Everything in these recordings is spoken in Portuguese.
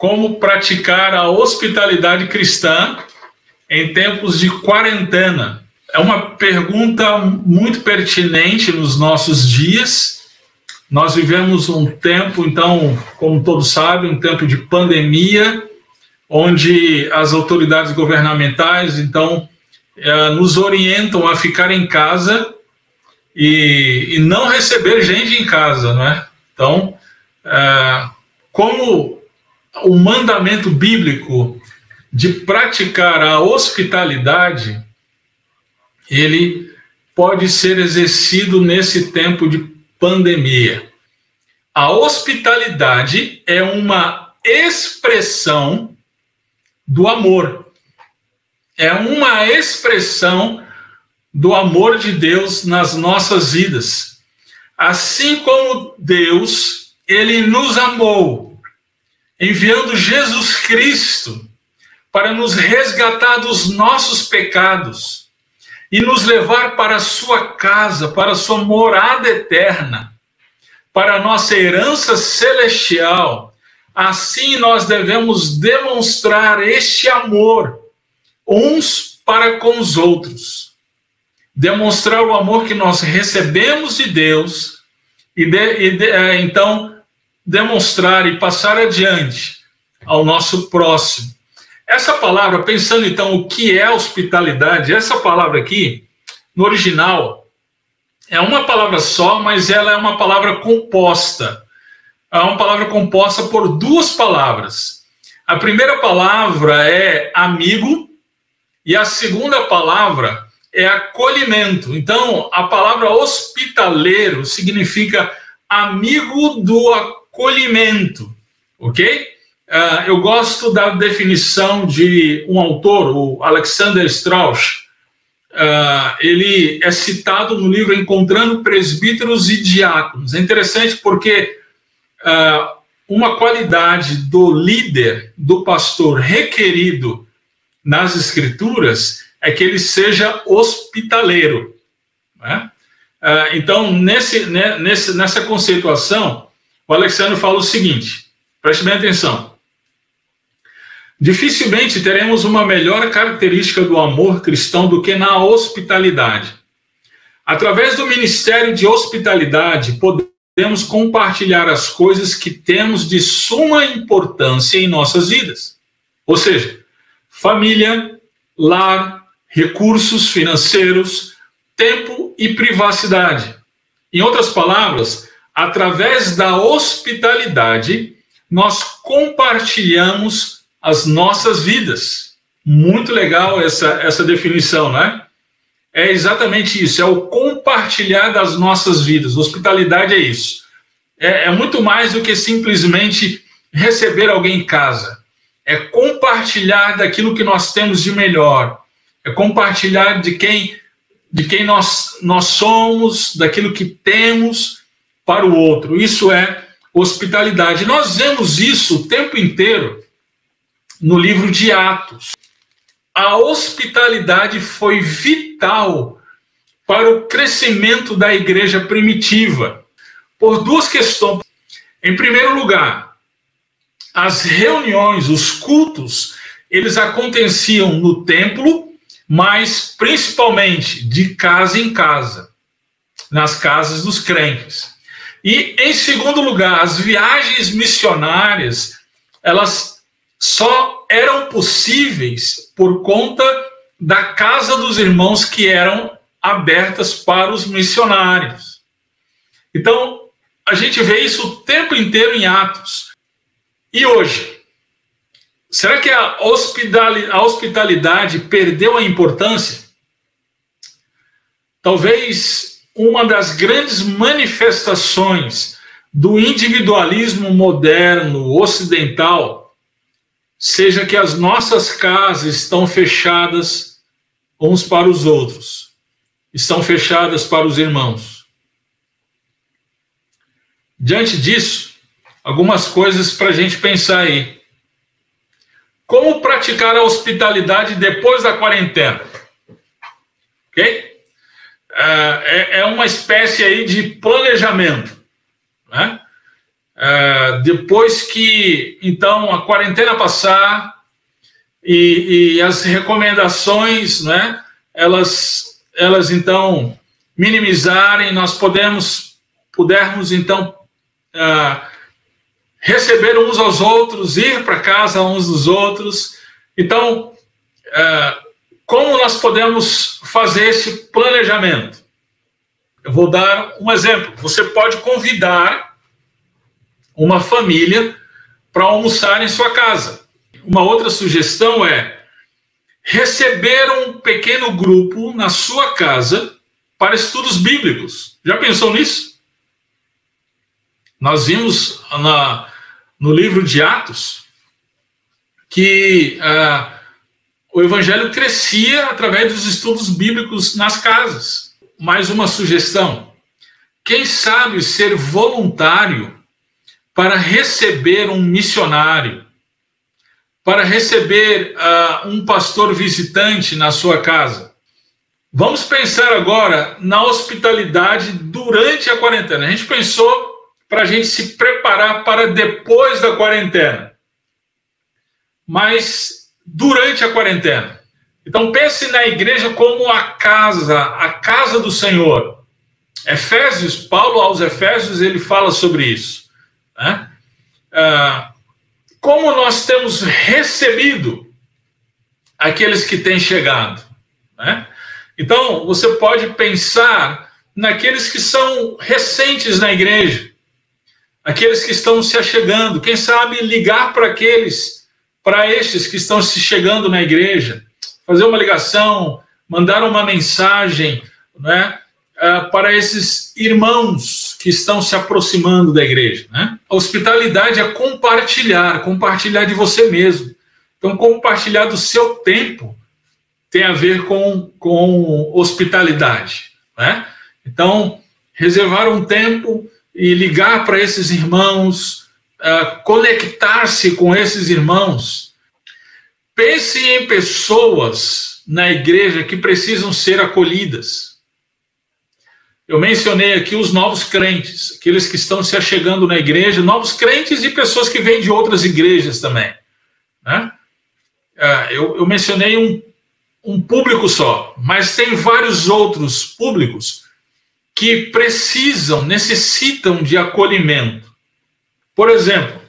como praticar a hospitalidade cristã em tempos de quarentena. É uma pergunta muito pertinente nos nossos dias. Nós vivemos um tempo, então, como todos sabem, um tempo de pandemia, onde as autoridades governamentais, então, nos orientam a ficar em casa e não receber gente em casa, não é? Então, como o mandamento bíblico de praticar a hospitalidade, ele pode ser exercido nesse tempo de pandemia. A hospitalidade é uma expressão do amor. É uma expressão do amor de Deus nas nossas vidas. Assim como Deus, ele nos amou, enviando Jesus Cristo para nos resgatar dos nossos pecados e nos levar para a sua casa, para a sua morada eterna, para a nossa herança celestial. Assim nós devemos demonstrar este amor uns para com os outros. Demonstrar o amor que nós recebemos de Deus e então demonstrar e passar adiante ao nosso próximo. Essa palavra, pensando então o que é hospitalidade, essa palavra aqui, no original, é uma palavra só, mas ela é uma palavra composta. É uma palavra composta por duas palavras. A primeira palavra é amigo e a segunda palavra é acolhimento. Então, a palavra hospitaleiro significa amigo do acolhimento, ok? Eu gosto da definição de um autor, o Alexander Strauss. Ele é citado no livro Encontrando Presbíteros e Diáconos. É interessante porque uma qualidade do líder, do pastor requerido nas Escrituras é que ele seja hospitaleiro, né? Então, nessa conceituação, o Alexandre fala o seguinte, preste bem atenção. Dificilmente teremos uma melhor característica do amor cristão do que na hospitalidade. Através do ministério de hospitalidade, podemos compartilhar as coisas que temos de suma importância em nossas vidas. Ou seja, família, lar, recursos financeiros, tempo e privacidade. Em outras palavras, através da hospitalidade, nós compartilhamos as nossas vidas. Muito legal essa definição, né? É exatamente isso, é o compartilhar das nossas vidas. Hospitalidade é isso. É muito mais do que simplesmente receber alguém em casa. É compartilhar daquilo que nós temos de melhor. É compartilhar de quem nós somos, daquilo que temos para o outro. Isso é hospitalidade. Nós vemos isso o tempo inteiro no livro de Atos. A hospitalidade foi vital para o crescimento da igreja primitiva, por duas questões. Em primeiro lugar, as reuniões, os cultos, eles aconteciam no templo, mas principalmente de casa em casa, nas casas dos crentes. E, em segundo lugar, as viagens missionárias, elas só eram possíveis por conta da casa dos irmãos que eram abertas para os missionários. Então, a gente vê isso o tempo inteiro em Atos. E hoje? Será que a hospitalidade perdeu a importância? Talvez uma das grandes manifestações do individualismo moderno, ocidental, seja que as nossas casas estão fechadas uns para os outros, estão fechadas para os irmãos. Diante disso, algumas coisas para a gente pensar aí. Como praticar a hospitalidade depois da quarentena? Ok? É uma espécie aí de planejamento, né? depois que, então, a quarentena passar e as recomendações, né, elas então, minimizarem, nós pudermos, então, receber uns aos outros, ir para casa uns dos outros. Então, como nós podemos fazer esse planejamento? Eu vou dar um exemplo. Você pode convidar uma família para almoçar em sua casa. Uma outra sugestão é receber um pequeno grupo na sua casa para estudos bíblicos. Já pensou nisso? Nós vimos no livro de Atos que o evangelho crescia através dos estudos bíblicos nas casas. Mais uma sugestão: quem sabe ser voluntário para receber um missionário, para receber um pastor visitante na sua casa. Vamos pensar agora na hospitalidade durante a quarentena. A gente pensou para a gente se preparar para depois da quarentena, mas durante a quarentena. Então pense na igreja como a casa do Senhor. Paulo aos Efésios, ele fala sobre isso, né? Como nós temos recebido aqueles que têm chegado, né? Então, você pode pensar naqueles que são recentes na igreja, aqueles que estão se achegando, quem sabe ligar para estes que estão se chegando na igreja, fazer uma ligação, mandar uma mensagem, né, para esses irmãos que estão se aproximando da igreja, né? A hospitalidade é compartilhar de você mesmo. Então, compartilhar do seu tempo tem a ver com hospitalidade, né? Então, reservar um tempo e ligar para esses irmãos, conectar-se com esses irmãos. Pense em pessoas na igreja que precisam ser acolhidas. Eu mencionei aqui os novos crentes, aqueles que estão se achegando na igreja, novos crentes e pessoas que vêm de outras igrejas também, né? Eu mencionei um público só, mas tem vários outros públicos que necessitam de acolhimento. Por exemplo,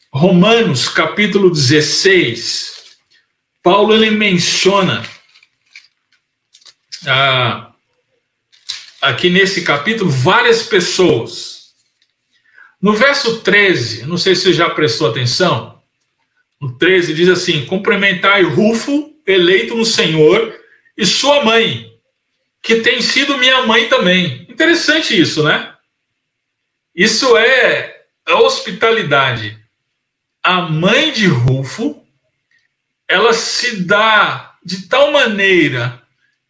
Romanos capítulo 16, Paulo ele menciona aqui nesse capítulo várias pessoas. No verso 13, não sei se você já prestou atenção, no 13 diz assim: cumprimentai Rufo, eleito no Senhor, e sua mãe, que tem sido minha mãe também. Interessante isso, né? Isso é a hospitalidade. A mãe de Rufo, ela se dá de tal maneira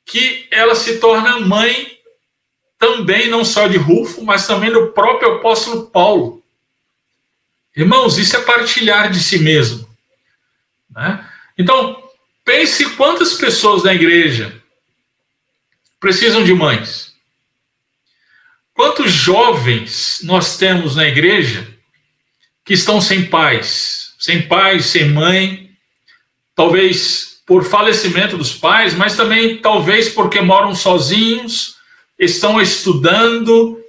que ela se torna mãe também, não só de Rufo, mas também do próprio apóstolo Paulo. Irmãos, isso é partilhar de si mesmo, né? Então, pense quantas pessoas na igreja precisam de mães. Quantos jovens nós temos na igreja que estão sem pais, sem mãe, talvez por falecimento dos pais, mas também talvez porque moram sozinhos, estão estudando.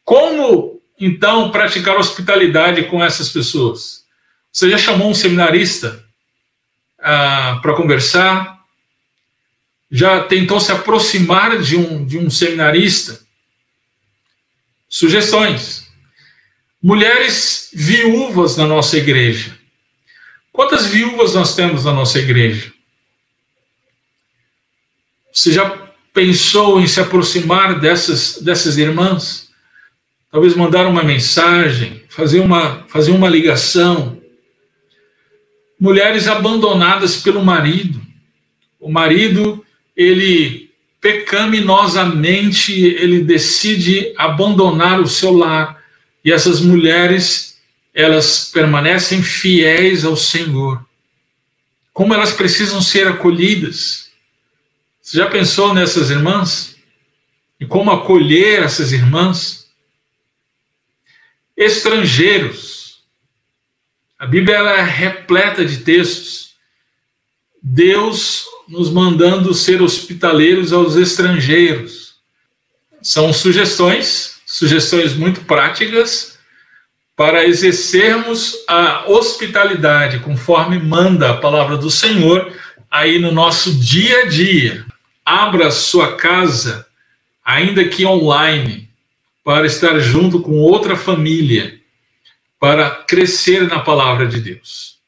Como, então, praticar hospitalidade com essas pessoas? Você já chamou um seminarista para conversar? Já tentou se aproximar de um seminarista? Sugestões. Mulheres viúvas na nossa igreja. Quantas viúvas nós temos na nossa igreja? Você já pensou em se aproximar dessas irmãs? Talvez mandar uma mensagem, fazer uma ligação. Mulheres abandonadas pelo marido. O marido, ele pecaminosamente, ele decide abandonar o seu lar. E essas mulheres, elas permanecem fiéis ao Senhor. Como elas precisam ser acolhidas. Você já pensou nessas irmãs? E como acolher essas irmãs? estrangeiros. A Bíblia ela é repleta de textos. Deus nos mandando ser hospitaleiros aos estrangeiros. São sugestões muito práticas para exercermos a hospitalidade conforme manda a palavra do Senhor aí no nosso dia a dia. Abra sua casa, ainda que online, para estar junto com outra família, para crescer na palavra de Deus.